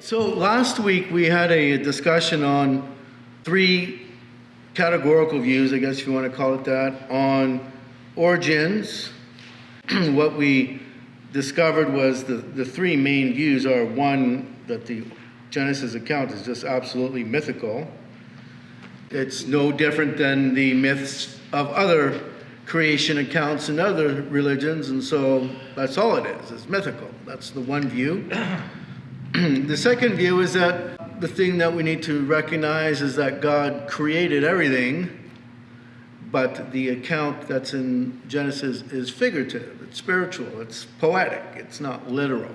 So last week we had a discussion on three categorical views, I guess if you want to call it that, on origins. What we discovered was the three main views are, one, that the Genesis account is just absolutely mythical. It's no different than the myths of other creation accounts in other religions, and so that's all it is. It's mythical. That's the one view. The second view is that the thing that we need to recognize is that God created everything, but the account that's in Genesis is figurative, it's spiritual, it's poetic, it's not literal.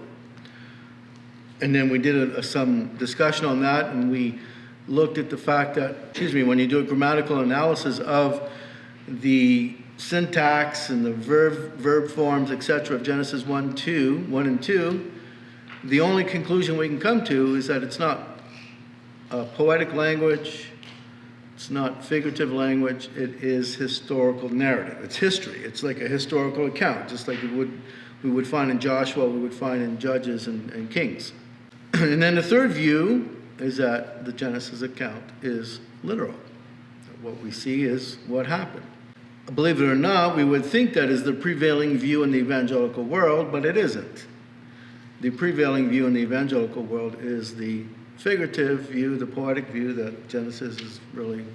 And then we did some discussion on that, and we looked at the fact that, when you do a grammatical analysis of the syntax and the verb forms, etc., of Genesis 1 and 2, the only conclusion we can come to is that it's not poetic language, it's not figurative language, it is historical narrative. It's history. It's like a historical account, just like we would find in Joshua, we would find in Judges and Kings. And then the third view is that the Genesis account is literal. What we see is what happened. Believe it or not, we would think that is the prevailing view in the evangelical world, but it isn't. The prevailing view in the evangelical world is the figurative view, the poetic view, that Genesis is really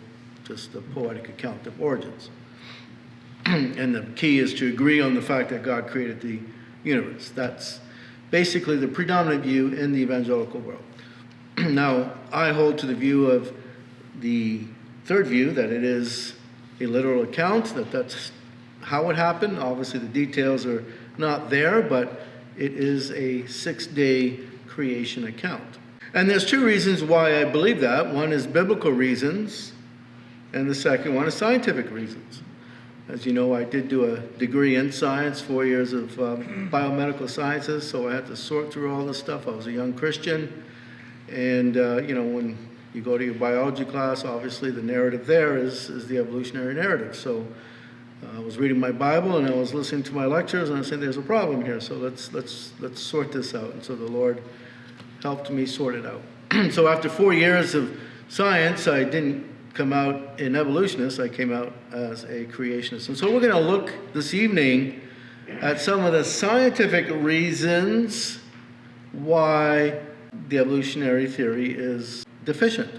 just a poetic account of origins. And the key is to agree on the fact that God created the universe. That's basically the predominant view in the evangelical world. Now, I hold to the view of the third view, that it is a literal account, that's how it happened. Obviously, the details are not there, but it is a 6-day creation account. And there's two reasons why I believe that. One is biblical reasons, and the second one is scientific reasons. As you know, I did do a degree in science, 4 years of biomedical sciences, so I had to sort through all this stuff. I was a young Christian, and when you go to your biology class, obviously the narrative there is the evolutionary narrative. So I was reading my Bible and I was listening to my lectures, and I said, "There's a problem here. So let's sort this out." And so the Lord helped me sort it out. So after 4 years of science, I didn't come out an evolutionist. I came out as a creationist. And so we're going to look this evening at some of the scientific reasons why the evolutionary theory is deficient.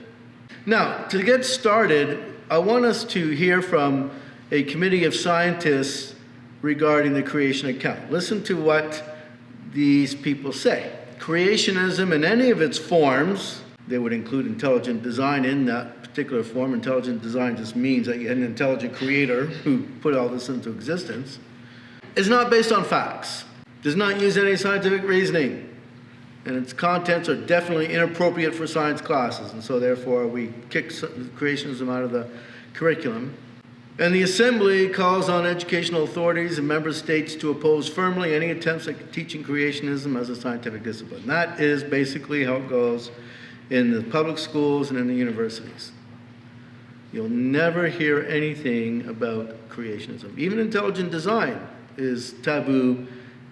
Now, to get started, I want us to hear from a committee of scientists regarding the creation account. Listen to what these people say. Creationism in any of its forms, they would include intelligent design in that particular form. Intelligent design just means that you had an intelligent creator who put all this into existence, is not based on facts, does not use any scientific reasoning, and its contents are definitely inappropriate for science classes, and so therefore we kick creationism out of the curriculum. And the Assembly calls on educational authorities and member states to oppose firmly any attempts at teaching creationism as a scientific discipline. That is basically how it goes in the public schools and in the universities. You'll never hear anything about creationism. Even intelligent design is taboo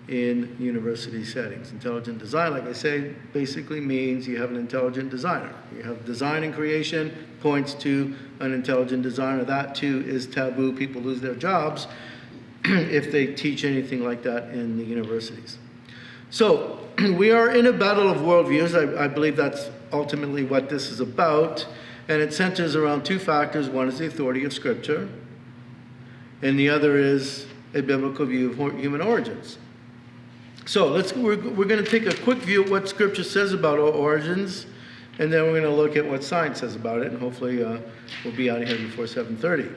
in university settings. Intelligent design, like I say, basically means you have an intelligent designer. You have design and creation points to an intelligent designer. That too is taboo. People lose their jobs if they teach anything like that in the universities. So we are in a battle of worldviews. I believe that's ultimately what this is about. And it centers around two factors. One is the authority of Scripture, and the other is a biblical view of human origins. So we're going to take a quick view of what Scripture says about our origins, and then we're going to look at what science says about it, and hopefully we'll be out of here before 7:30.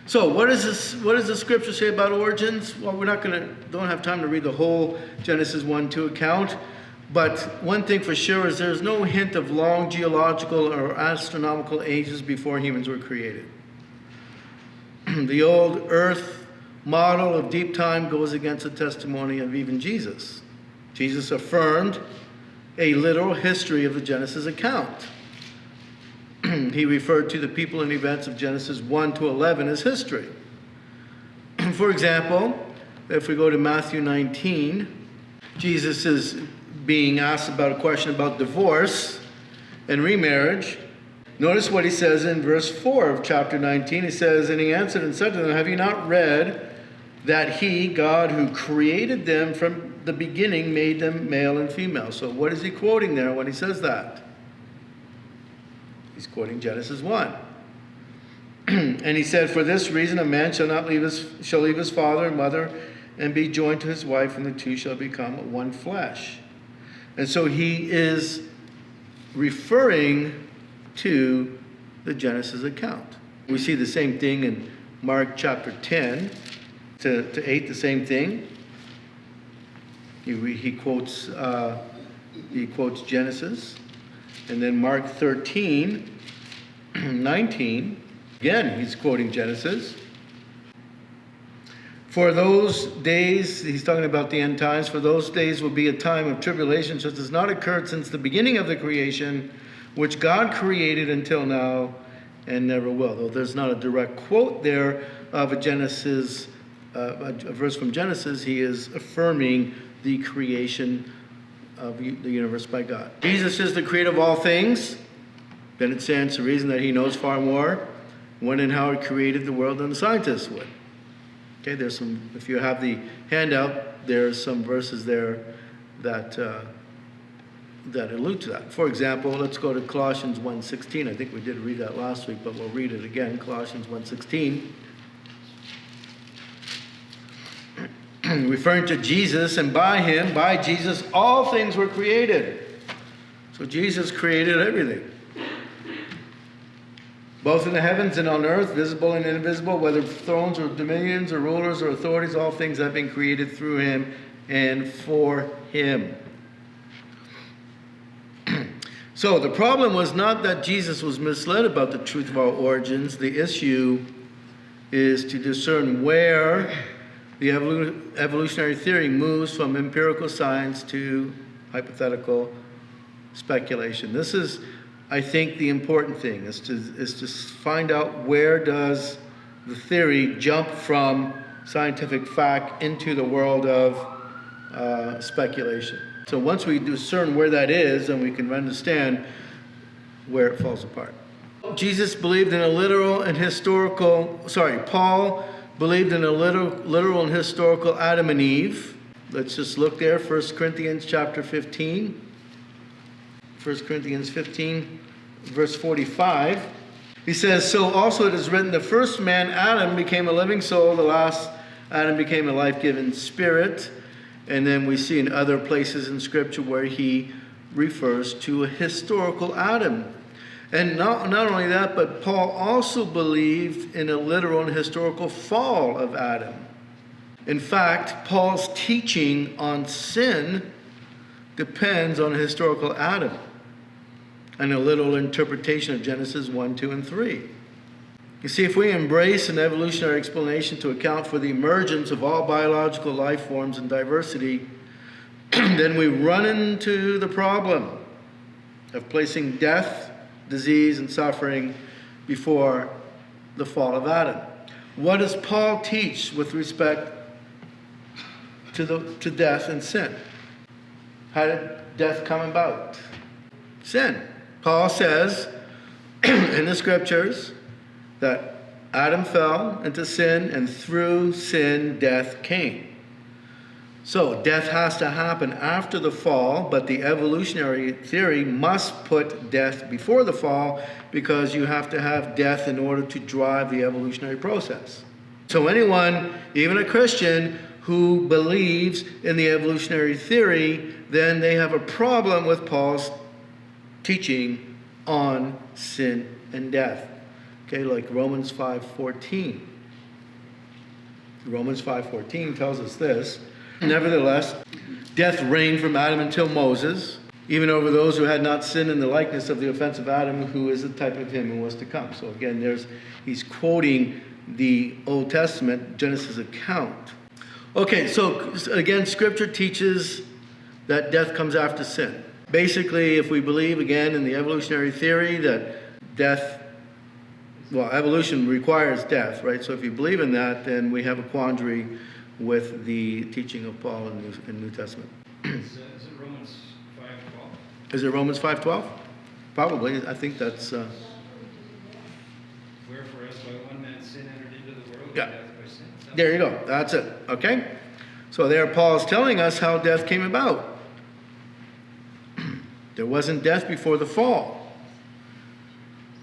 So what does the Scripture say about origins? Well, don't have time to read the whole Genesis 1-2 account, but one thing for sure is there's no hint of long geological or astronomical ages before humans were created. The old earth model of deep time goes against the testimony of even Jesus. Jesus affirmed a literal history of the Genesis account. He referred to the people and events of Genesis 1-11 as history. For example, if we go to Matthew 19, Jesus is being asked about a question about divorce and remarriage. Notice what he says in verse 4 of chapter 19. He says, and he answered and said to them, have you not read that he, God, who created them from the beginning, made them male and female? So what is he quoting there when he says that? He's quoting Genesis 1. And he said, for this reason a man shall leave his father and mother and be joined to his wife, and the two shall become one flesh. And so he is referring to the Genesis account. We see the same thing in Mark chapter 10 to 8, the same thing. He quotes Genesis. And then Mark 13, 19, again, he's quoting Genesis. For those days, he's talking about the end times, for those days will be a time of tribulation such as not occurred since the beginning of the creation, which God created until now and never will. Though there's not a direct quote there of a Genesis, a verse from Genesis, he is affirming the creation of the universe by God. Jesus is the creator of all things. Then it stands to reason that he knows far more when and how he created the world than the scientists would. Okay, there's some, if you have the handout, there's some verses there that allude to that. For example, let's go to Colossians 1:16. I think we did read that last week, but we'll read it again. Colossians 1:16. Referring to Jesus, and by him, by Jesus, all things were created. So Jesus created everything. Both in the heavens and on earth, visible and invisible, whether thrones or dominions or rulers or authorities, all things have been created through him and for him. So the problem was not that Jesus was misled about the truth of our origins. The issue is to discern where the evolutionary theory moves from empirical science to hypothetical speculation. This is, I think, the important thing, is to find out where does the theory jump from scientific fact into the world of speculation. So once we discern where that is, then we can understand where it falls apart. Jesus believed in a literal and historical, Paul believed in a literal and historical Adam and Eve. Let's just look there, 1 Corinthians chapter 15. 1 Corinthians 15, verse 45. He says, so also it is written, the first man, Adam, became a living soul. The last Adam became a life-giving spirit. And then we see in other places in Scripture where he refers to a historical Adam. And not only that, but Paul also believed in a literal and historical fall of Adam. In fact, Paul's teaching on sin depends on a historical Adam and a literal interpretation of Genesis 1, 2, and 3. You see, if we embrace an evolutionary explanation to account for the emergence of all biological life forms and diversity, then we run into the problem of placing death, disease, and suffering before the fall of Adam. What does Paul teach with respect to death and sin? How did death come about? Sin. Paul says in the Scriptures that Adam fell into sin, and through sin death came. So death has to happen after the fall, but the evolutionary theory must put death before the fall, because you have to have death in order to drive the evolutionary process. So anyone, even a Christian, who believes in the evolutionary theory, then they have a problem with Paul's teaching on sin and death. Okay, like Romans 5:14. Romans 5:14 tells us this. Nevertheless, death reigned from Adam until Moses, even over those who had not sinned in the likeness of the offensive Adam, who is the type of him who was to come. So again, he's quoting the Old Testament Genesis account. Okay, so again, Scripture teaches that death comes after sin. Basically, if we believe again in the evolutionary theory that evolution requires death, right? So if you believe in that, then we have a quandary with the teaching of Paul in the New Testament. Is it Romans Is it Romans 5:12? Probably. I think that's... Wherefore, as by one man sin entered into the world, Yeah. and death by sin. There you go. That's it. Okay? So there Paul's telling us how death came about. There wasn't death before the fall.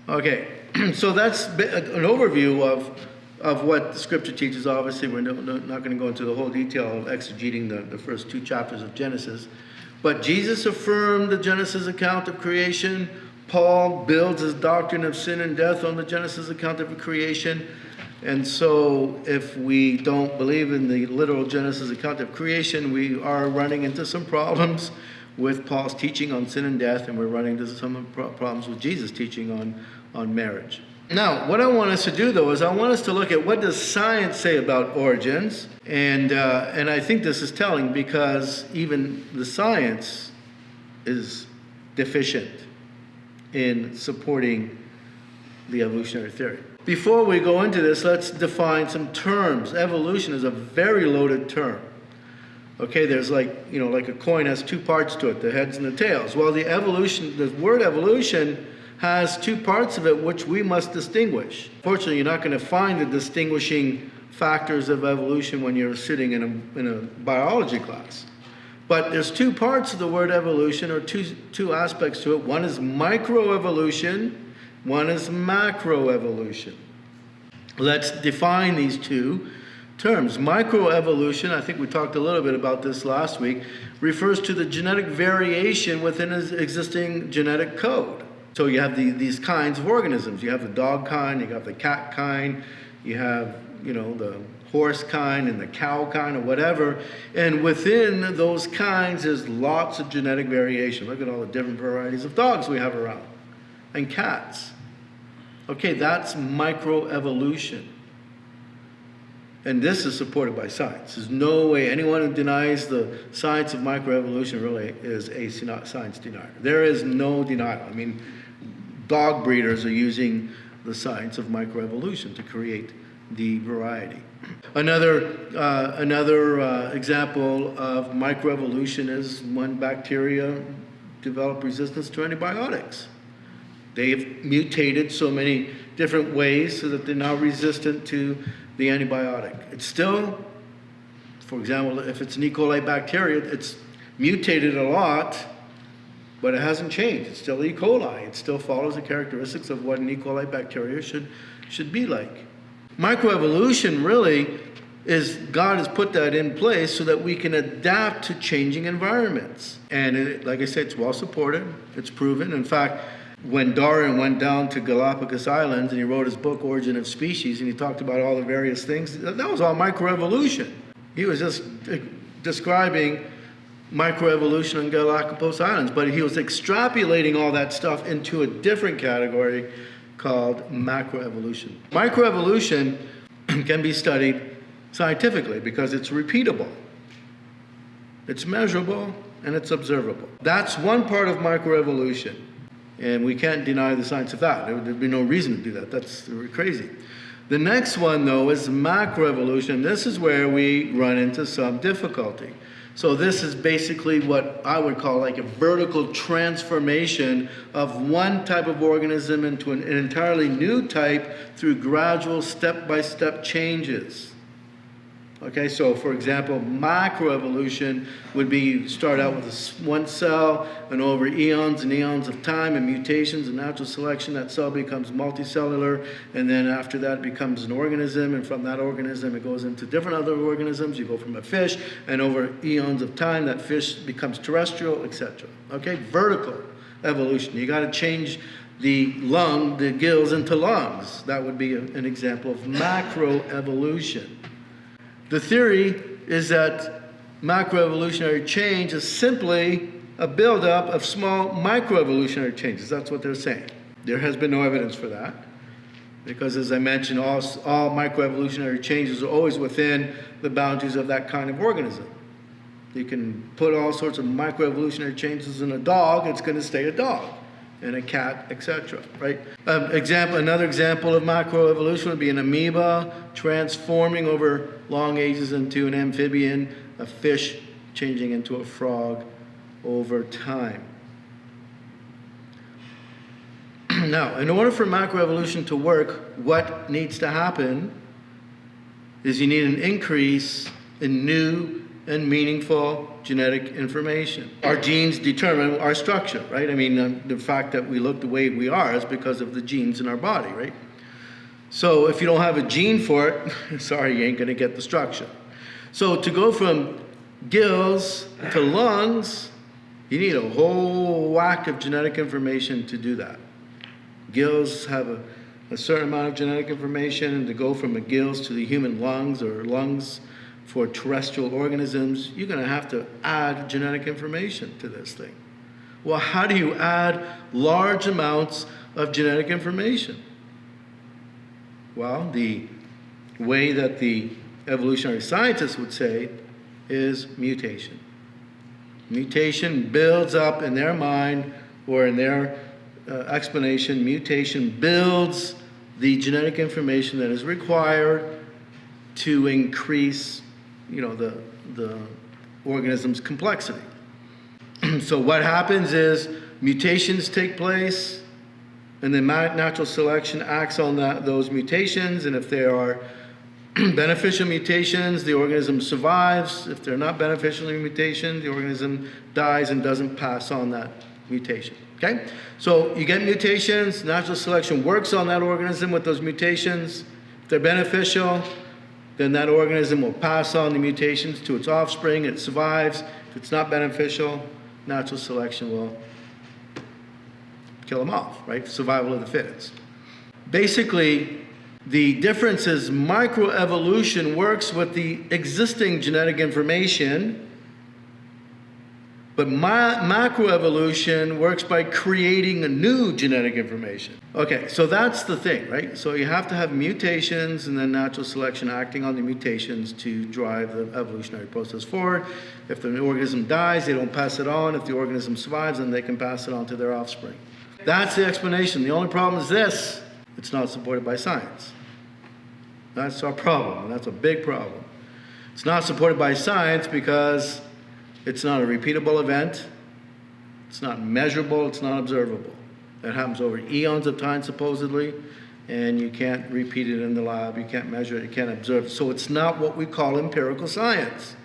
Okay. So that's an overview of what the Scripture teaches. Obviously, we're not going to go into the whole detail of exegeting the first 2 chapters of Genesis. But Jesus affirmed the Genesis account of creation. Paul builds his doctrine of sin and death on the Genesis account of creation. And so if we don't believe in the literal Genesis account of creation, we are running into some problems with Paul's teaching on sin and death, and we're running into some problems with Jesus' teaching on marriage. Now, what I want us to do, though, is I want us to look at what does science say about origins, and I think this is telling because even the science is deficient in supporting the evolutionary theory. Before we go into this, let's define some terms. Evolution is a very loaded term. Okay, there's like a coin has 2 parts to it, the heads and the tails. Well, the word evolution has 2 parts of it which we must distinguish. Fortunately, you're not going to find the distinguishing factors of evolution when you're sitting in a biology class. But there's 2 parts of the word evolution, or two aspects to it. One is microevolution, one is macroevolution. Let's define these 2 terms. Microevolution, I think we talked a little bit about this last week, refers to the genetic variation within an existing genetic code. So you have these kinds of organisms. You have the dog kind, you have the cat kind, you have, the horse kind and the cow kind or whatever. And within those kinds, there's lots of genetic variation. Look at all the different varieties of dogs we have around. And cats. Okay, that's microevolution. And this is supported by science. There's no way anyone who denies the science of microevolution really is a science denier. There is no denial. I mean, dog breeders are using the science of microevolution to create the variety. Another example of microevolution is when bacteria develop resistance to antibiotics. They've mutated so many different ways so that they're now resistant to the antibiotic. It's still, for example, if it's an E. coli bacteria, it's mutated a lot, but it hasn't changed. It's still E. coli. It still follows the characteristics of what an E. coli bacteria should be like. Microevolution really is, God has put that in place so that we can adapt to changing environments. And like I said, it's well supported. It's proven. In fact, when Darwin went down to Galapagos Islands and he wrote his book, Origin of Species, and he talked about all the various things, that was all microevolution. He was just describing microevolution on Galapagos Islands, but he was extrapolating all that stuff into a different category called macroevolution. Microevolution can be studied scientifically because it's repeatable, it's measurable, and it's observable. That's one part of microevolution. And we can't deny the science of that. There'd be no reason to do that. That's crazy. The next one, though, is macroevolution. This is where we run into some difficulty. So this is basically what I would call like a vertical transformation of one type of organism into an entirely new type through gradual step-by-step changes. Okay, so for example, macroevolution would be you start out with one cell, and over eons and eons of time and mutations and natural selection, that cell becomes multicellular, and then after that it becomes an organism, and from that organism it goes into different other organisms. You go from a fish, and over eons of time that fish becomes terrestrial, etc. Okay, vertical evolution. You got to change the gills into lungs. That would be an example of macroevolution. The theory is that macroevolutionary change is simply a buildup of small microevolutionary changes. That's what they're saying. There has been no evidence for that because, as I mentioned, all microevolutionary changes are always within the boundaries of that kind of organism. You can put all sorts of microevolutionary changes in a dog, it's going to stay a dog. And a cat, etc. Right? Another example of macroevolution would be an amoeba transforming over long ages into an amphibian, a fish changing into a frog over time. Now, in order for macroevolution to work, what needs to happen is you need an increase in new and meaningful genetic information. Our genes determine our structure, right? I mean, the fact that we look the way we are is because of the genes in our body, right? So if you don't have a gene for it, sorry, you ain't gonna get the structure. So to go from gills to lungs, you need a whole whack of genetic information to do that. Gills have a certain amount of genetic information, and to go from the gills to the human lungs, or lungs for terrestrial organisms, you're going to have to add genetic information to this thing. Well, how do you add large amounts of genetic information? Well, the way that the evolutionary scientists would say is mutation. Mutation builds up in their mind, or in their explanation, mutation builds the genetic information that is required to increase, the organism's complexity. So what happens is mutations take place, and then natural selection acts on those mutations, and if they are beneficial mutations, the organism survives. If they're not beneficial mutations, the organism dies and doesn't pass on that mutation. Okay? So you get mutations, natural selection works on that organism with those mutations. If they're beneficial, then that organism will pass on the mutations to its offspring, it survives. If it's not beneficial, natural selection will kill them off, right? Survival of the fittest. Basically, the difference is microevolution works with the existing genetic information, but macroevolution works by creating a new genetic information. Okay, so that's the thing, right? So you have to have mutations and then natural selection acting on the mutations to drive the evolutionary process forward. If the organism dies, they don't pass it on. If the organism survives, then they can pass it on to their offspring. That's the explanation. The only problem is this: it's not supported by science. That's our problem, and that's a big problem. It's not supported by science because it's not a repeatable event, it's not measurable, it's not observable. That happens over eons of time, supposedly, and you can't repeat it in the lab, you can't measure it, you can't observe it. So it's not what we call empirical science.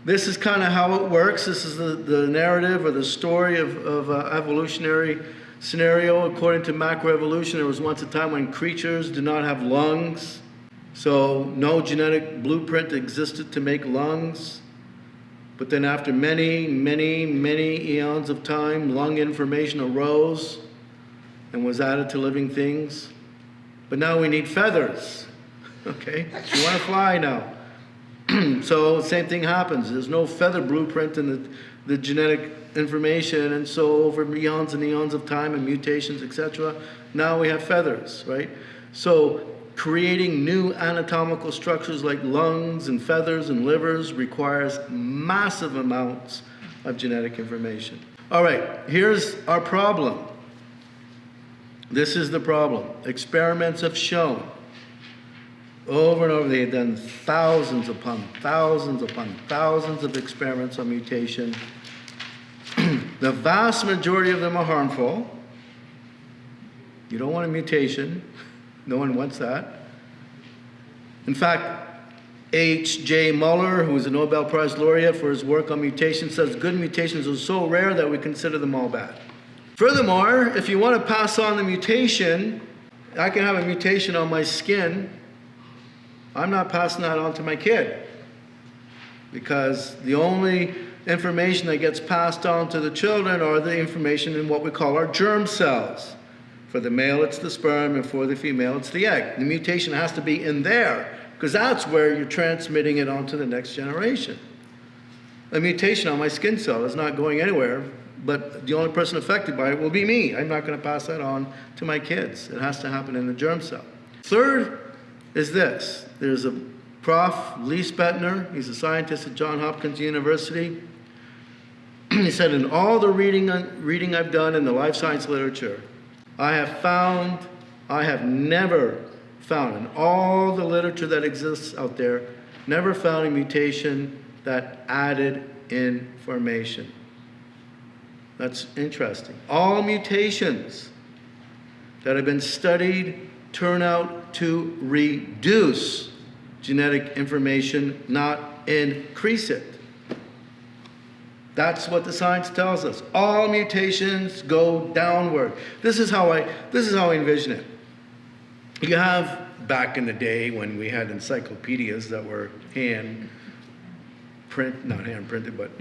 This is kind of how it works. This is the narrative or the story of evolutionary scenario. According to macroevolution, there was once a time when creatures did not have lungs, so no genetic blueprint existed to make lungs. But then after many, many, many eons of time, lung information arose and was added to living things. But now we need feathers, okay? You want to fly now. So same thing happens. There's no feather blueprint in the genetic information, and so over eons and eons of time and mutations, etc., now we have feathers, right? So creating new anatomical structures like lungs and feathers and livers requires massive amounts of genetic information. All right, here's our problem. This is the problem. Experiments have shown over and over, they have done thousands upon thousands upon thousands of experiments on mutation. The vast majority of them are harmful. You don't want a mutation. No one wants that. In fact, H.J. Muller, who is a Nobel Prize laureate for his work on mutations, says good mutations are so rare that we consider them all bad. Furthermore, if you want to pass on the mutation, I can have a mutation on my skin. I'm not passing that on to my kid, because the only information that gets passed on to the children are the information in what we call our germ cells. For the male, it's the sperm, and for the female, it's the egg. The mutation has to be in there, because that's where you're transmitting it on to the next generation. A mutation on my skin cell is not going anywhere, but the only person affected by it will be me. I'm not going to pass that on to my kids. It has to happen in the germ cell. Third is this. There's a Prof. Lee Spetner. He's a scientist at Johns Hopkins University. He said, in all the reading I've done in the life science literature, I have never found, in all the literature that exists out there, never found a mutation that added information. That's interesting. All mutations that have been studied turn out to reduce genetic information, not increase it. That's what the science tells us. All mutations go downward. This is how I envision it. You have, back in the day when we had encyclopedias that were not hand printed, but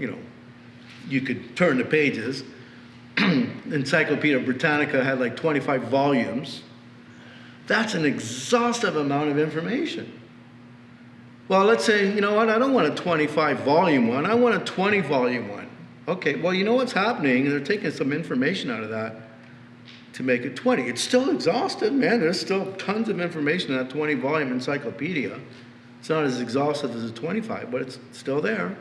you could turn the pages. Encyclopedia Britannica had like 25 volumes. That's an exhaustive amount of information. Well, let's say, you know what, I don't want a 25 volume one, I want a 20 volume one. Okay, well, you know what's happening? They're taking some information out of that to make it 20. It's still exhaustive, man. There's still tons of information in that 20 volume encyclopedia. It's not as exhaustive as a 25, but it's still there.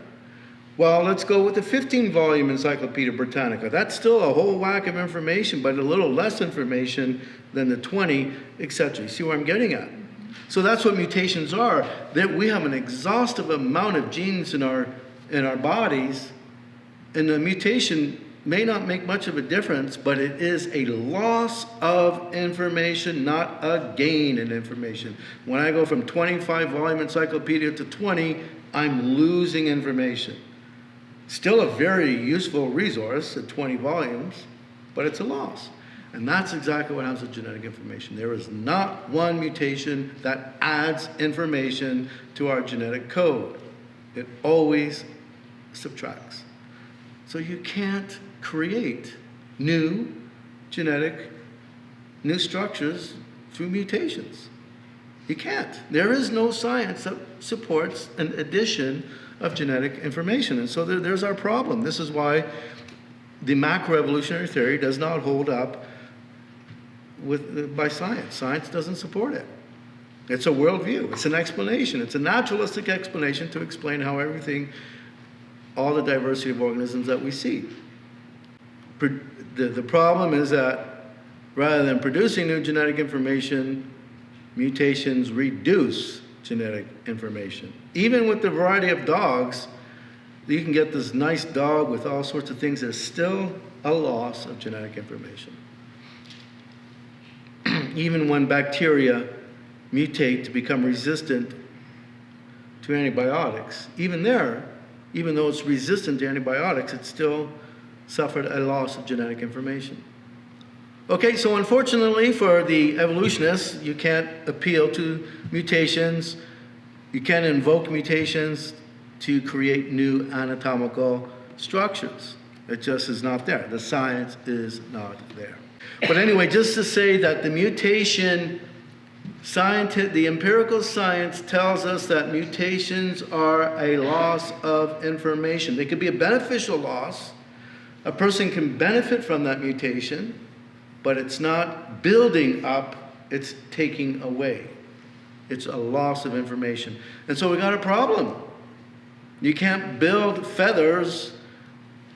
Well, let's go with the 15 volume Encyclopedia Britannica. That's still a whole whack of information, but a little less information than the 20, etc. You see where I'm getting at? So that's what mutations are. That we have an exhaustive amount of genes in our bodies, and the mutation may not make much of a difference, but it is a loss of information, not a gain in information. When I go from 25 volume encyclopedia to 20, I'm losing information. Still a very useful resource at 20 volumes, but it's a loss. And that's exactly what happens with genetic information. There is not one mutation that adds information to our genetic code. It always subtracts. So you can't create new structures through mutations. You can't. There is no science that supports an addition of genetic information. And so there's our problem. This is why the macroevolutionary theory does not hold up by science. Science doesn't support it. It's a worldview. It's an explanation. It's a naturalistic explanation to explain how all the diversity of organisms that we see. The problem is that rather than producing new genetic information, mutations reduce genetic information. Even with the variety of dogs, you can get this nice dog with all sorts of things. There's still a loss of genetic information. Even when bacteria mutate to become resistant to antibiotics, even though it's resistant to antibiotics, it still suffered a loss of genetic information. Okay, so unfortunately for the evolutionists, you can't appeal to mutations. You can't invoke mutations to create new anatomical structures. It just is not there. The science is not there. But anyway, just to say that the the empirical science tells us that mutations are a loss of information. They could be a beneficial loss. A person can benefit from that mutation, but it's not building up, it's taking away. It's a loss of information. And so we got a problem. You can't build feathers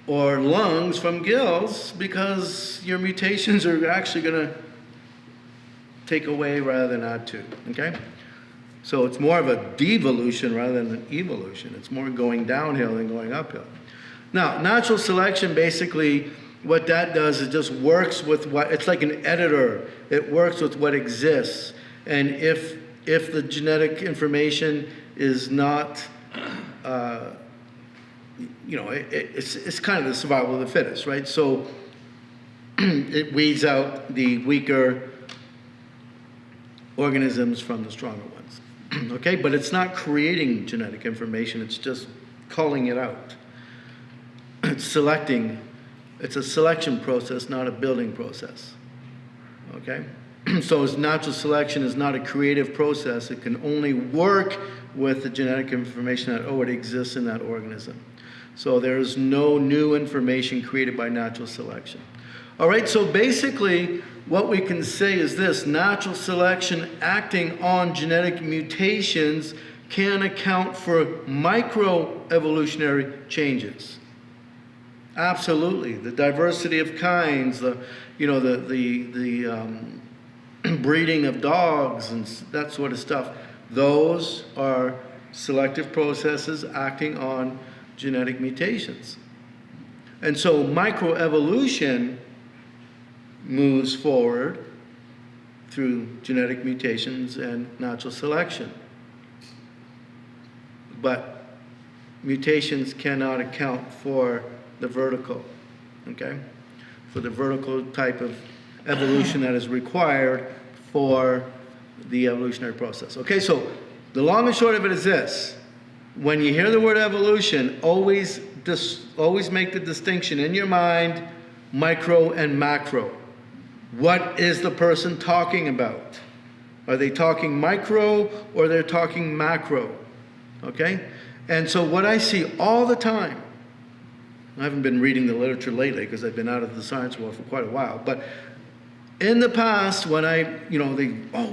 or lungs from gills because your mutations are actually going to take away rather than add to. Okay? So it's more of a devolution rather than an evolution. It's more going downhill than going uphill. Now, natural selection, basically, what that does is just works with it's like an editor. It works with what exists. And if the genetic information is not, it's kind of the survival of the fittest, right? So it weeds out the weaker organisms from the stronger ones. Okay, but it's not creating genetic information, it's just culling it out. It's selecting, it's a selection process, not a building process. Okay? So natural selection is not a creative process. It can only work with the genetic information that already exists in that organism. So there is no new information created by natural selection. All right, so basically what we can say is this: natural selection acting on genetic mutations can account for microevolutionary changes. Absolutely, the diversity of kinds, the breeding of dogs and that sort of stuff. Those are selective processes acting on genetic mutations. And so microevolution moves forward through genetic mutations and natural selection. But mutations cannot account for the vertical, okay? For the vertical type of evolution that is required for the evolutionary process. Okay, so the long and short of it is this. When you hear the word evolution, always make the distinction in your mind, micro and macro. What is the person talking about? Are they talking micro or they're talking macro? Okay? And so what I see all the time, I haven't been reading the literature lately because I've been out of the science world for quite a while, but in the past when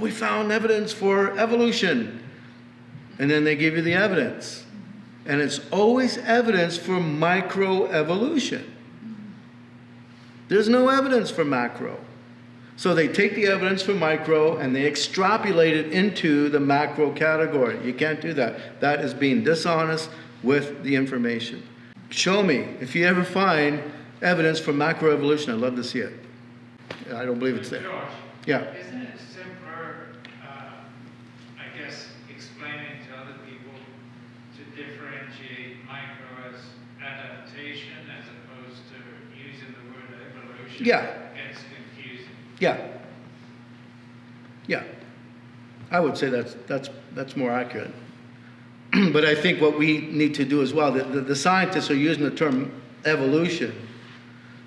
we found evidence for evolution, and then they give you the evidence. And it's always evidence for microevolution. There's no evidence for macro. So they take the evidence for micro and they extrapolate it into the macro category. You can't do that. That is being dishonest with the information. Show me if you ever find evidence for macroevolution. I'd love to see it. I don't believe it's there. George, Yeah. isn't it simpler, I guess, explaining to other people to differentiate micro as adaptation as opposed to using the word evolution? Yeah. It gets confusing. Yeah. I would say that's more accurate. But I think what we need to do as well, the scientists are using the term evolution.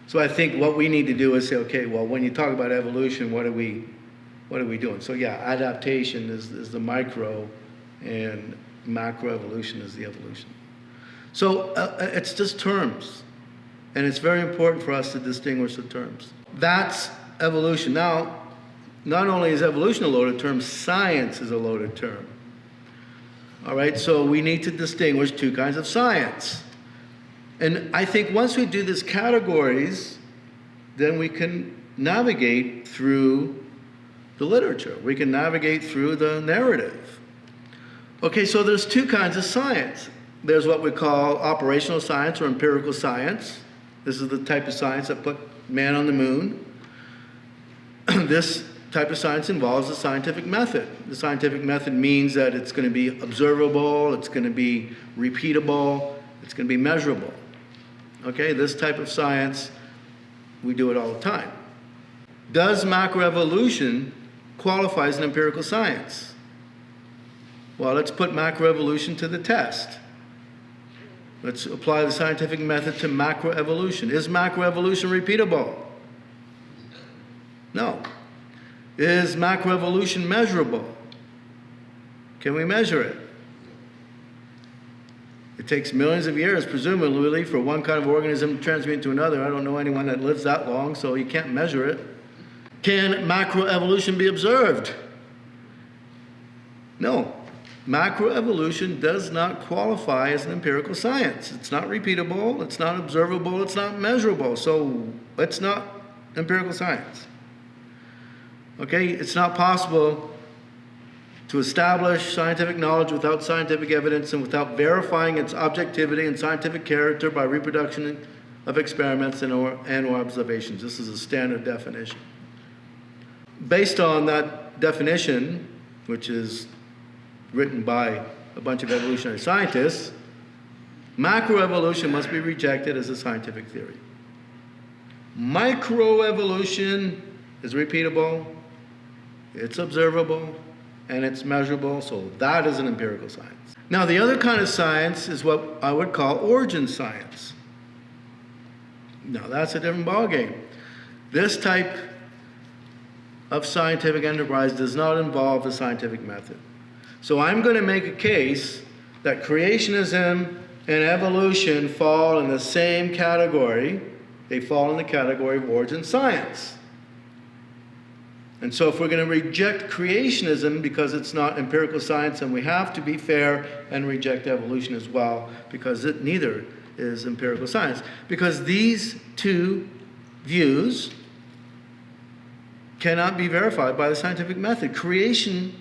So I think what we need to do is say, okay, well, when you talk about evolution, what are we doing? So yeah, adaptation is the micro, and macroevolution is the evolution. So it's just terms, and it's very important for us to distinguish the terms. That's evolution. Now, not only is evolution a loaded term, science is a loaded term. All right, so we need to distinguish two kinds of science. And I think once we do these categories, then we can navigate through the literature. We can navigate through the narrative. Okay, so there's two kinds of science. There's what we call operational science or empirical science. This is the type of science that put man on the moon. This type of science involves the scientific method. The scientific method means that it's going to be observable, it's going to be repeatable, it's going to be measurable. Okay, this type of science, we do it all the time. Does macroevolution qualify as an empirical science? Well, let's put macroevolution to the test. Let's apply the scientific method to macroevolution. Is macroevolution repeatable? No. Is macroevolution measurable? Can we measure it? It takes millions of years, presumably, for one kind of organism to transmit to another. I don't know anyone that lives that long, so you can't measure it. Can macroevolution be observed? No. Macroevolution does not qualify as an empirical science. It's not repeatable, it's not observable, it's not measurable, so it's not empirical science. Okay, it's not possible to establish scientific knowledge without scientific evidence and without verifying its objectivity and scientific character by reproduction of experiments and or observations. This is a standard definition. Based on that definition, which is written by a bunch of evolutionary scientists, macroevolution must be rejected as a scientific theory. Microevolution is repeatable, it's observable, and it's measurable, so that is an empirical science. Now, the other kind of science is what I would call origin science. Now, that's a different ballgame. This type of scientific enterprise does not involve the scientific method. So I'm going to make a case that creationism and evolution fall in the same category. They fall in the category of origin science. And so if we're going to reject creationism because it's not empirical science, then we have to be fair and reject evolution as well, because it neither is empirical science. Because these two views cannot be verified by the scientific method. Creation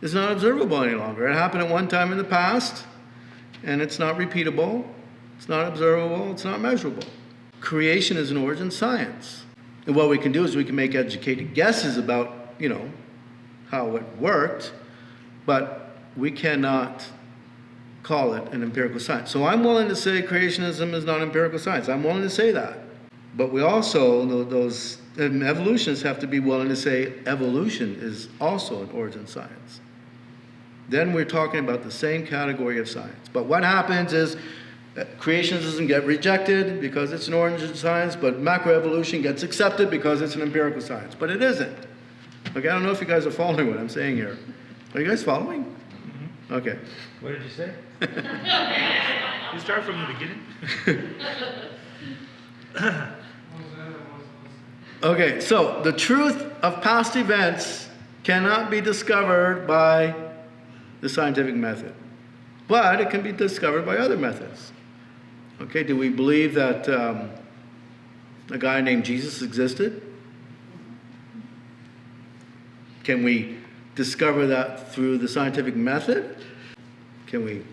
is not observable any longer. It happened at one time in the past, and it's not repeatable, it's not observable, it's not measurable. Creation is an origin science. And what we can do is we can make educated guesses about, how it worked, but we cannot call it an empirical science. So I'm willing to say creationism is not empirical science. I'm willing to say that. But we also, those evolutionists have to be willing to say evolution is also an origin science. Then we're talking about the same category of science. But what happens is creationism gets rejected because it's an origin science, but macroevolution gets accepted because it's an empirical science. But it isn't. Okay, I don't know if you guys are following what I'm saying here. Are you guys following? Mm-hmm. Okay. What did you say? You start from the beginning? Okay, so the truth of past events cannot be discovered by the scientific method, but it can be discovered by other methods. Okay, do we believe that a guy named Jesus existed? Can we discover that through the scientific method? Can we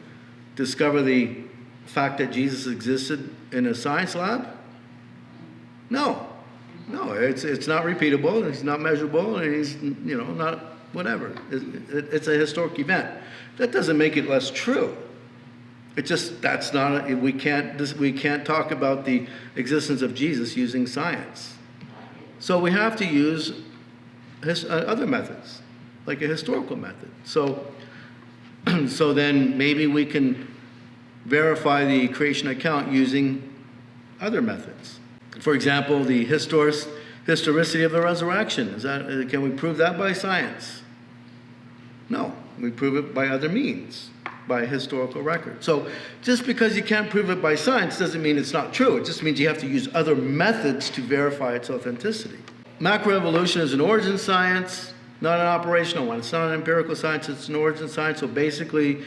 discover the fact that Jesus existed in a science lab? No. No, it's not repeatable, it's not measurable, and he's, not whatever. It's a historic event. That doesn't make it less true. It just, that's not, we can't talk about the existence of Jesus using science. So we have to use other methods, like a historical method. So then maybe we can verify the creation account using other methods. For example, the historicity of the resurrection. Can we prove that by science? No, we prove it by other means, by historical record. So just because you can't prove it by science doesn't mean it's not true. It just means you have to use other methods to verify its authenticity. Macroevolution is an origin science, not an operational one. It's not an empirical science, it's an origin science. So basically,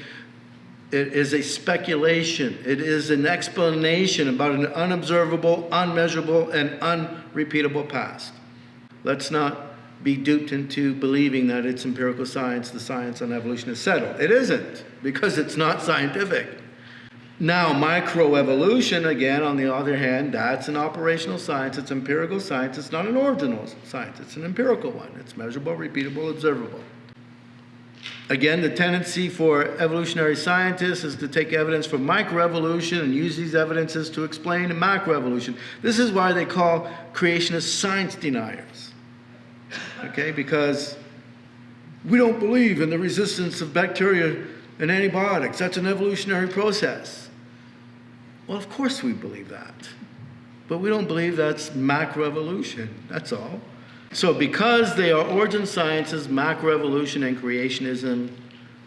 it is a speculation. It is an explanation about an unobservable, unmeasurable, and unrepeatable past. Let's not be duped into believing that it's empirical science, the science on evolution is settled. It isn't, because it's not scientific. Now, microevolution, again, on the other hand, that's an operational science. It's empirical science. It's not an original science. It's an empirical one. It's measurable, repeatable, observable. Again, the tendency for evolutionary scientists is to take evidence from microevolution and use these evidences to explain macroevolution. This is why they call creationists science deniers. Okay, because we don't believe in the resistance of bacteria and antibiotics. That's an evolutionary process. Well, of course we believe that. But we don't believe that's macroevolution. That's all. So because they are origin sciences, macroevolution and creationism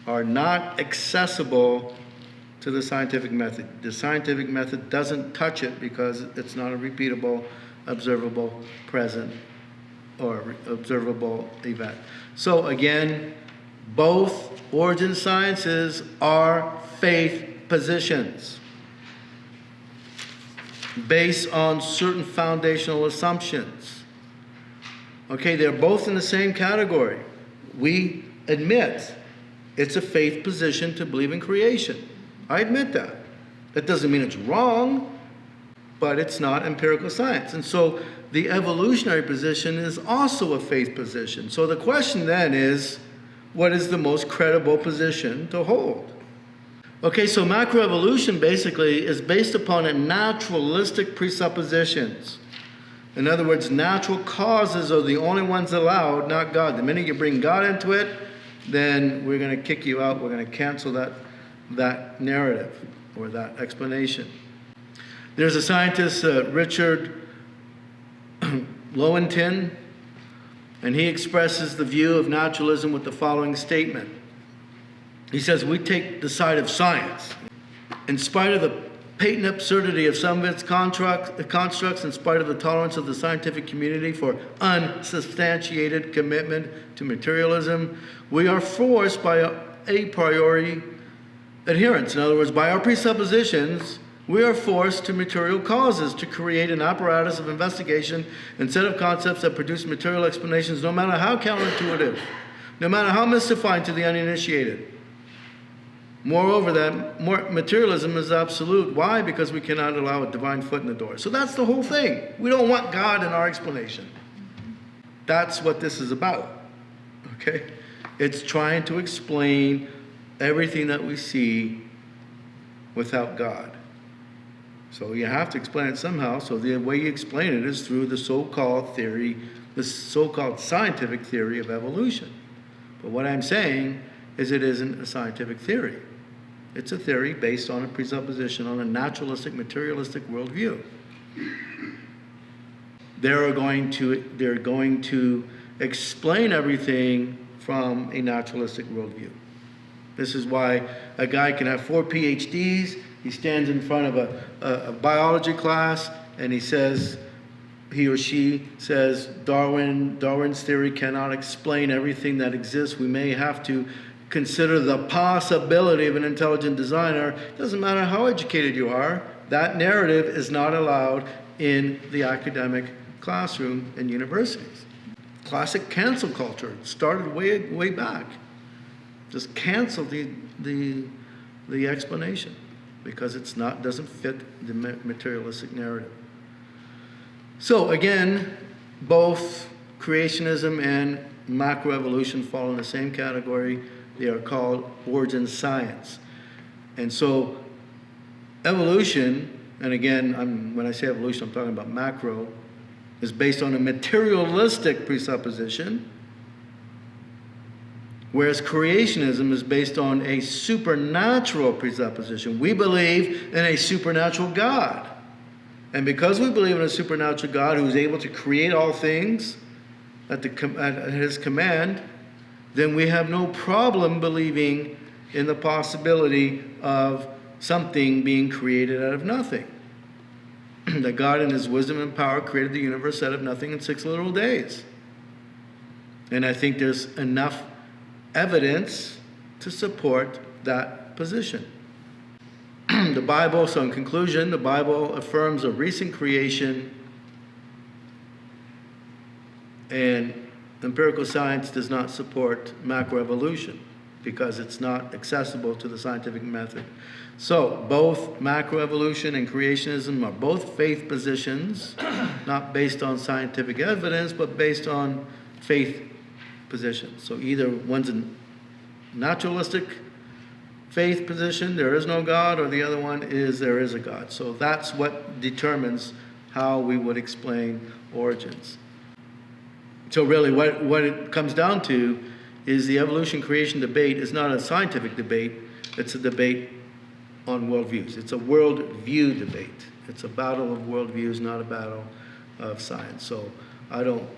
are not accessible to the scientific method. The scientific method doesn't touch it because it's not a repeatable, observable, present, or observable event. So again, both origin sciences are faith positions based on certain foundational assumptions. Okay, they're both in the same category. We admit it's a faith position to believe in creation. I admit that. That doesn't mean it's wrong, but it's not empirical science. And so the evolutionary position is also a faith position. So the question then is, what is the most credible position to hold? Okay, so macroevolution basically is based upon a naturalistic presuppositions. In other words, natural causes are the only ones allowed, not God. The minute you bring God into it, then we're going to kick you out. We're going to cancel that narrative or that explanation. There's a scientist, Richard Lewontin, and he expresses the view of naturalism with the following statement. He says, we take the side of science. In spite of the patent absurdity of some of its constructs, in spite of the tolerance of the scientific community for unsubstantiated commitment to materialism, we are forced by a priori adherence. In other words, by our presuppositions, we are forced to material causes to create an apparatus of investigation and set of concepts that produce material explanations, no matter how counterintuitive, no matter how mystifying to the uninitiated. Moreover, that materialism is absolute. Why? Because we cannot allow a divine foot in the door. So that's the whole thing. We don't want God in our explanation. That's what this is about. Okay? It's trying to explain everything that we see without God. So you have to explain it somehow. So the way you explain it is through the so-called theory, the so-called scientific theory of evolution. But what I'm saying is it isn't a scientific theory. It's a theory based on a presupposition on a naturalistic, materialistic worldview. They're going to explain everything from a naturalistic worldview. This is why a guy can have 4 PhDs. He stands in front of a biology class and he or she says, Darwin's theory cannot explain everything that exists. We may have to consider the possibility of an intelligent designer. Doesn't matter how educated you are, that narrative is not allowed in the academic classroom in universities. Classic cancel culture started way back. Just cancel the explanation because doesn't fit the materialistic narrative. So again, both creationism and macroevolution fall in the same category. They are called origin science. And so evolution, and again, when I say evolution, I'm talking about macro, is based on a materialistic presupposition, whereas creationism is based on a supernatural presupposition. We believe in a supernatural God. And because we believe in a supernatural God who is able to create all things at his command, then we have no problem believing in the possibility of something being created out of nothing. That God in his wisdom and power created the universe out of nothing in 6 literal days. And I think there's enough evidence to support that position. The Bible, so in conclusion, the Bible affirms a recent creation, and empirical science does not support macroevolution because it's not accessible to the scientific method. So both macroevolution and creationism are both faith positions, not based on scientific evidence, but based on faith positions. So either one's a naturalistic faith position, there is no God, or the other one is there is a God. So that's what determines how we would explain origins. So really what it comes down to is the evolution-creation debate is not a scientific debate, it's a debate on worldviews. It's a worldview debate. It's a battle of worldviews, not a battle of science. So I don't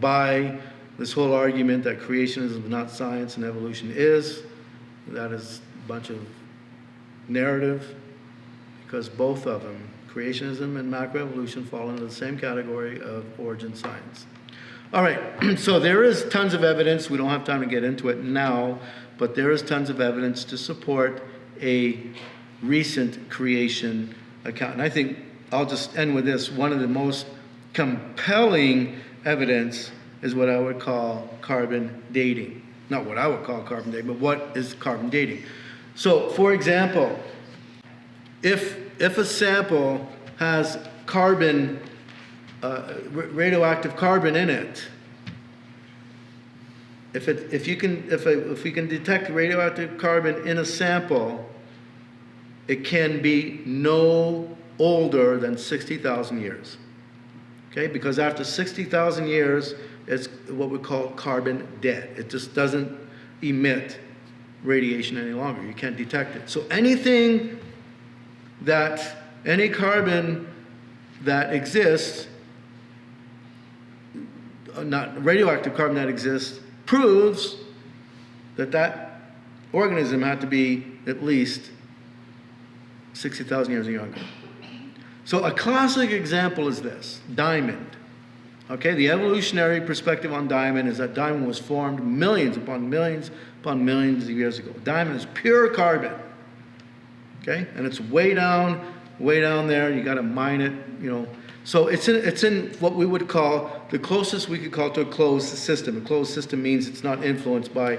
buy this whole argument that creationism is not science and evolution is. That is a bunch of narrative, because both of them, creationism and macroevolution, fall into the same category of origin science. All right, so there is tons of evidence. We don't have time to get into it now, but there is tons of evidence to support a recent creation account. And I think I'll just end with this. One of the most compelling evidence is what I would call carbon dating. Not what I would call carbon dating, but what is carbon dating? So, for example, if a sample has carbon, radioactive carbon in it, if we can detect radioactive carbon in a sample, it can be no older than 60,000 years. Okay, because after 60,000 years, it's what we call carbon dead. It just doesn't emit radiation any longer. You can't detect it. So any carbon that exists, not radioactive carbon that exists, proves that organism had to be at least 60,000 years younger. So a classic example is this, diamond. Okay, the evolutionary perspective on diamond is that diamond was formed millions upon millions upon millions of years ago. Diamond is pure carbon. Okay, and it's way down there. You got to mine it, So it's in what we would call the closest we could call to a closed system. A closed system means it's not influenced by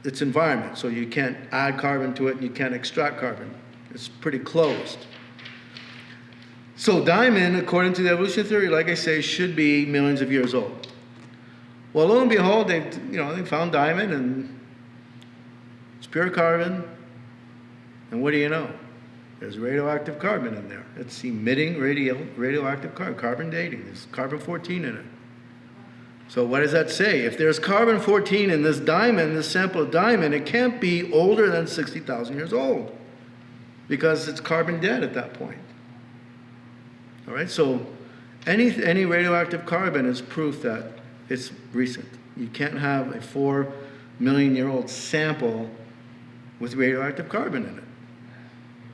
its environment. So you can't add carbon to it and you can't extract carbon. It's pretty closed. So diamond, according to the evolution theory, like I say, should be millions of years old. Well, lo and behold, they found diamond and it's pure carbon. And what do you know? There's radioactive carbon in there. It's emitting radioactive carbon dating. There's carbon-14 in it. So what does that say? If there's carbon-14 in this diamond, this sample of diamond, it can't be older than 60,000 years old because it's carbon dead at that point. All right, so any radioactive carbon is proof that it's recent. You can't have a 4 million year old sample with radioactive carbon in it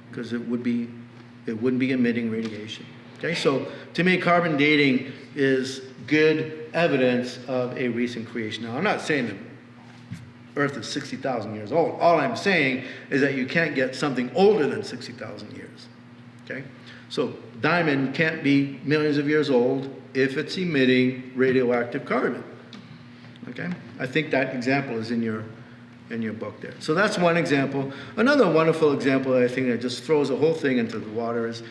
because it wouldn't be emitting radiation. Okay, so to me, carbon dating is good evidence of a recent creation. Now, I'm not saying that Earth is 60,000 years old. All I'm saying is that you can't get something older than 60,000 years. Okay, so diamond can't be millions of years old if it's emitting radioactive carbon. Okay, I think that example is in your book there. So that's one example. Another wonderful example I think that just throws the whole thing into the water is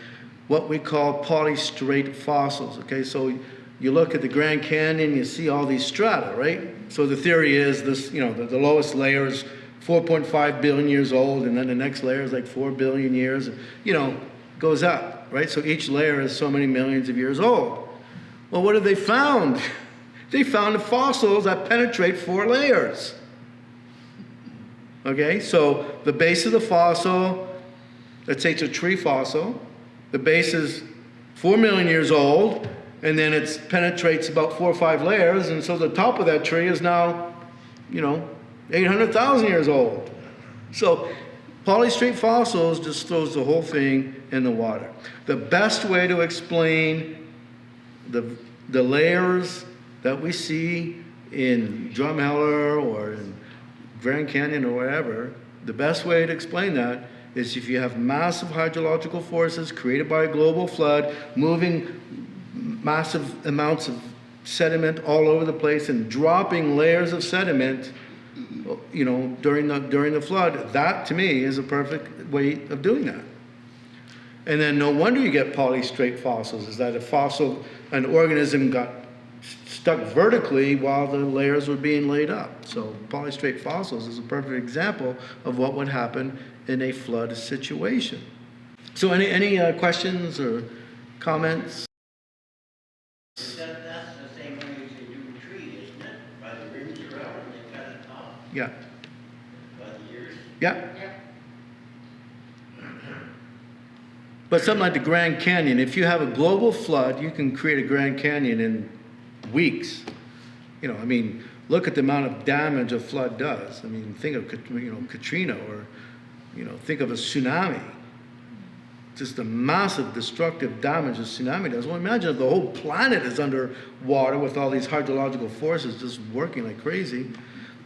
what we call polystrate fossils. Okay, so you look at the Grand Canyon, you see all these strata, right? So the theory is this, the lowest layer is 4.5 billion years old, and then the next layer is like 4 billion years, goes up, right? So each layer is so many millions of years old. Well, what have they found? They found fossils that penetrate 4 layers. Okay, so the base of the fossil, let's say it's a tree fossil, the base is 4 million years old, and then it penetrates about 4 or 5 layers, and so the top of that tree is now, 800,000 years old. So polystrate fossils just throws the whole thing in the water. The best way to explain the layers that we see in Drumheller or in Grand Canyon or whatever, the best way to explain that is if you have massive hydrological forces created by a global flood, moving massive amounts of sediment all over the place and dropping layers of sediment, during the flood. That to me is a perfect way of doing that. And then no wonder you get polystrate fossils, is that an organism got stuck vertically while the layers were being laid up. So polystrate fossils is a perfect example of what would happen in a flood situation. So any questions or comments? That's the same way as they do a tree, isn't it? By the roots around and they cut it off Yeah. by the years. Yeah. But something like the Grand Canyon, if you have a global flood, you can create a Grand Canyon in weeks. Look at the amount of damage a flood does. Think of, Katrina, or, think of a tsunami. Just the massive destructive damage a tsunami does. Well, imagine if the whole planet is under water with all these hydrological forces just working like crazy.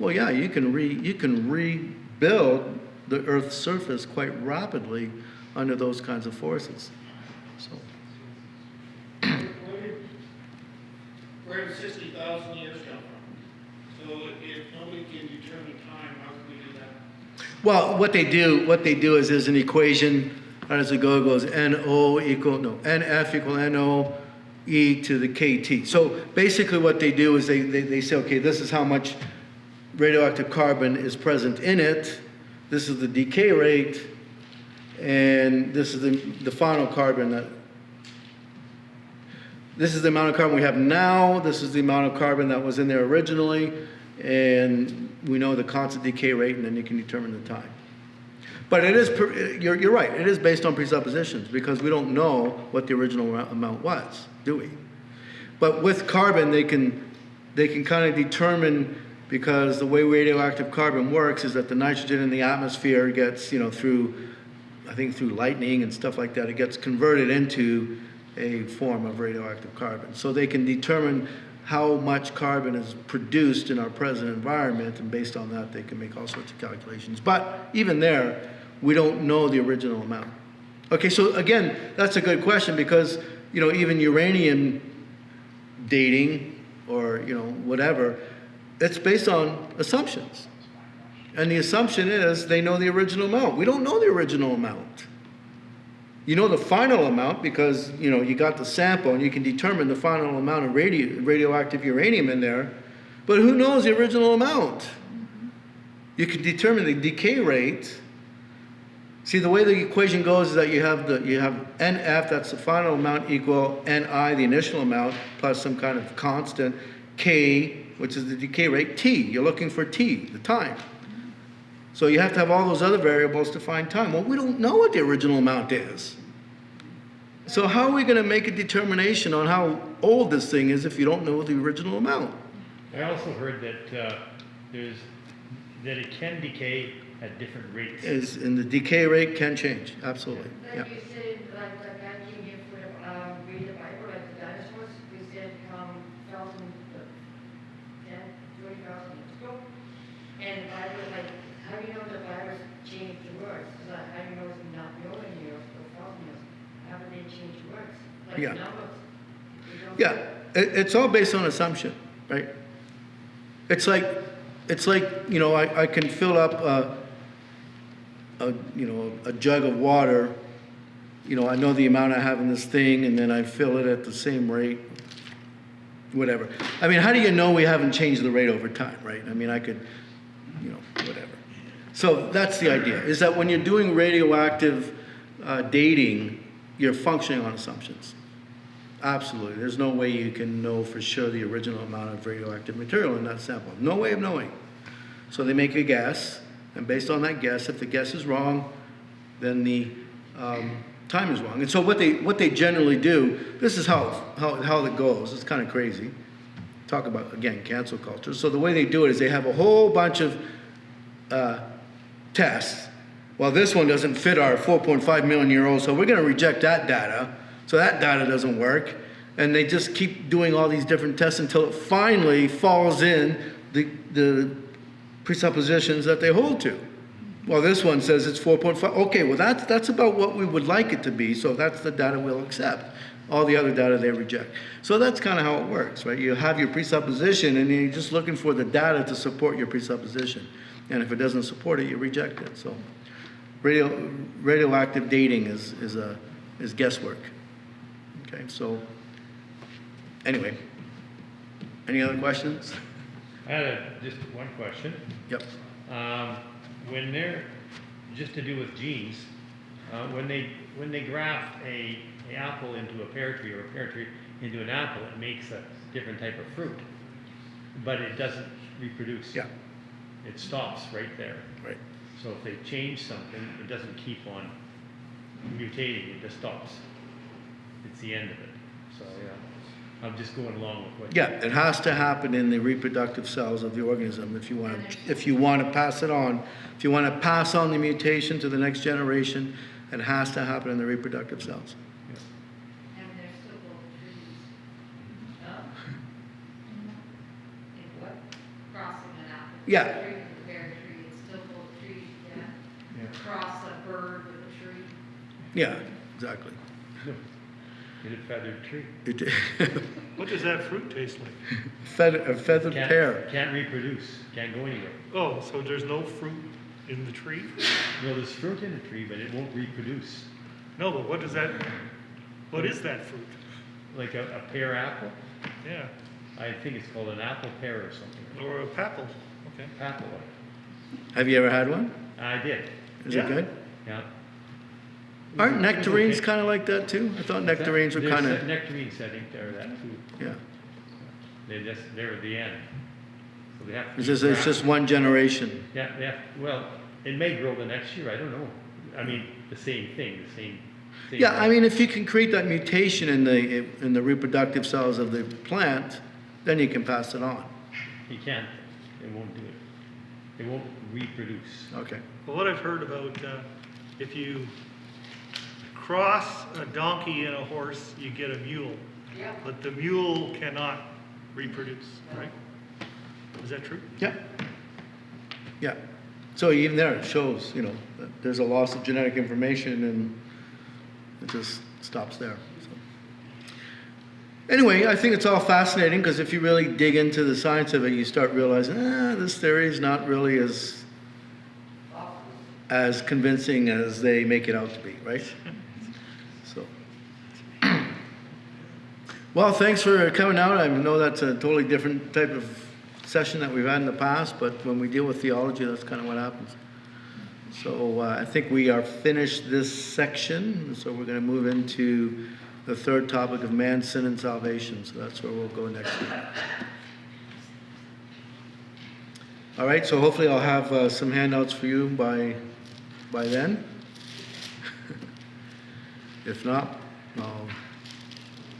Well, yeah, you can rebuild the Earth's surface quite rapidly under those kinds of forces. So. Where did 60,000 years come from? So if nobody can determine time, how can we do that? Well, what they do is there's an equation. How does it go? It goes NF equal NO e to the KT. So basically what they do is they say, okay, this is how much radioactive carbon is present in it. This is the decay rate. And this is the final carbon this is the amount of carbon we have now. This is the amount of carbon that was in there originally. And we know the constant decay rate, and then you can determine the time. But it is, you're right, it is based on presuppositions because we don't know what the original amount was, do we? But with carbon, they can kind of determine, because the way radioactive carbon works is that the nitrogen in the atmosphere gets, through lightning and stuff like that, it gets converted into a form of radioactive carbon. So they can determine how much carbon is produced in our present environment, and based on that, they can make all sorts of calculations. But even there, we don't know the original amount. Okay, so again, that's a good question because, even uranium dating or, whatever, it's based on assumptions. And the assumption is they know the original amount. We don't know the original amount. You know the final amount because, you know, you got the sample and you can determine the final amount of radioactive uranium in there, but who knows the original amount? You can determine the decay rate. See, the way the equation goes is that you have NF, that's the final amount, equal NI, the initial amount, plus some kind of constant, K, which is the decay rate, T. You're looking for T, the time. So you have to have all those other variables to find time. Well, we don't know what the original amount is. So how are we going to make a determination on how old this thing is if you don't know the original amount? I also heard that that it can decay at different rates. And the decay rate can change, absolutely. Yeah. Like you said, like that guy came here for read the Bible, like the dinosaurs, we said, 10, 20,000 years ago. And the Bible, like, how do you know the Bible's changed the words? Because how do you know it's not million years or 1,000 years? How do they change the words? Like Yeah. numbers. Yeah, it's all based on assumption, right? It's like, you know, I can fill up a jug of water. You know, I know the amount I have in this thing, and then I fill it at the same rate, whatever. I mean, how do you know we haven't changed the rate over time, right? I mean, I could, you know, whatever. So that's the idea, is that when you're doing radioactive dating, you're functioning on assumptions. Absolutely. There's no way you can know for sure the original amount of radioactive material in that sample. No way of knowing. So they make a guess, and based on that guess, if the guess is wrong, then the time is wrong. And so what they generally do, this is how it goes. It's kind of crazy. Talk about, again, cancel culture. So the way they do it is they have a whole bunch of tests. Well, this one doesn't fit our 4.5 million year old, so we're going to reject that data. So that data doesn't work. And they just keep doing all these different tests until it finally falls in the presuppositions that they hold to. Well, this one says it's 4.5. Okay, well, that's about what we would like it to be, so that's the data we'll accept. All the other data they reject. So that's kind of how it works, right? You have your presupposition, and you're just looking for the data to support your presupposition. And if it doesn't support it, you reject it. So radioactive dating is guesswork. Okay, so anyway, any other questions? I had just one question. Yep. When they're, just to do with genes, when they graft a apple into a pear tree or a pear tree into an apple, it makes a different type of fruit, but it doesn't reproduce. Yeah. It stops right there. Right. So if they change something, it doesn't keep on mutating, it just stops. It's the end of it. So yeah, I'm just going along with what. Yeah, it has to happen in the reproductive cells of the organism if you want to pass it on. If you want to pass on the mutation to the next generation, it has to happen in the reproductive cells. And they're still both trees. In what? Crossing an apple. Yeah. Tree with a pear tree, it's still both trees, yeah. Cross a bird with a tree. Yeah, exactly. Get a feathered tree. What does that fruit taste like? A feathered pear. Can't reproduce, can't go anywhere. Oh, so there's no fruit in the tree? No, there's fruit in the tree, but it won't reproduce. No, but what is that fruit? Like a pear apple? Yeah, I think it's called an apple pear or something. or a papal, okay. Apple. Have you ever had one? I did, Is Yeah. it good? yeah. Aren't It was nectarines okay. kind of like that too? I thought nectarines were There's kind of, Nectarines, I think, they're that too. yeah. They're at the end. So they have to. It's keep just grafting. one generation. Yeah, well, it may grow the next year, I don't know. I mean, the same thing, the same. Yeah, I mean, if you can create that mutation in the reproductive cells of the plant, then you can pass it on. You can't, it won't do it. It won't reproduce. Okay. Well, what I've heard about, if you cross a donkey and a horse, you get a mule. Yeah. But the mule cannot reproduce, right? Is that true? Yeah. Yeah. So even there, it shows, you know, that there's a loss of genetic information and it just stops there. So. Anyway, I think it's all fascinating because if you really dig into the science of it, you start realizing, this theory is not really as as convincing as they make it out to be, right? So, well, thanks for coming out. I know that's a totally different type of session that we've had in the past, but when we deal with theology, that's kind of what happens. So I think we are finished this section, so we're going to move into the third topic of man, sin, and salvation. So that's where we'll go next week. All right, so hopefully I'll have some handouts for you by then. If not,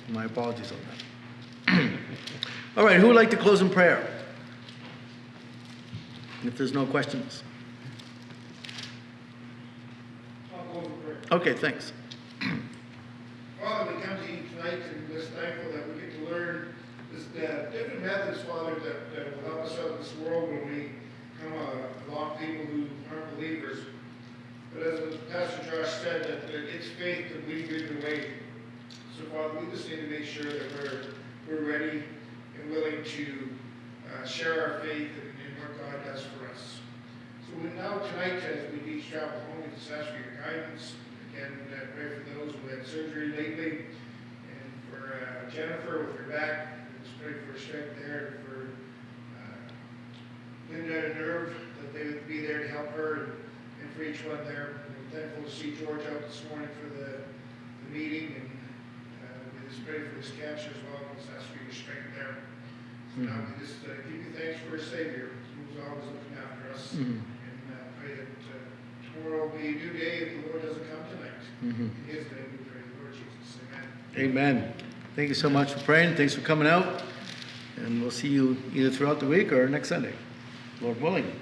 my apologies on that. All right, who would like to close in prayer? If there's no questions. I'll go over prayer. Okay, thanks. Father, we come to you tonight and just thankful that we get to learn this, different methods, Father, that will help us out in this world when we come along people who aren't believers. But as Pastor Josh said, that it's faith that we lead the way. So, Father, we just need to make sure that we're ready and willing to share our faith in what God does for us. So we now tonight, as we each travel home, we just ask for your guidance. Again, pray for those who had surgery lately, and for Jennifer with her back. Just pray for her strength there, and for Linda and Irv, that they would be there to help her, and for each one there. I'm thankful to see George out this morning for the meeting, and we just pray for his cancer as well. Just ask for your strength there. So now we just give you thanks for our Savior, who's always looking after us, and pray that tomorrow will be a new day if the Lord doesn't come tonight. In his name we pray, Lord Jesus. Amen. Amen. Thank you so much for praying. Thanks for coming out. And we'll see you either throughout the week or next Sunday, Lord willing.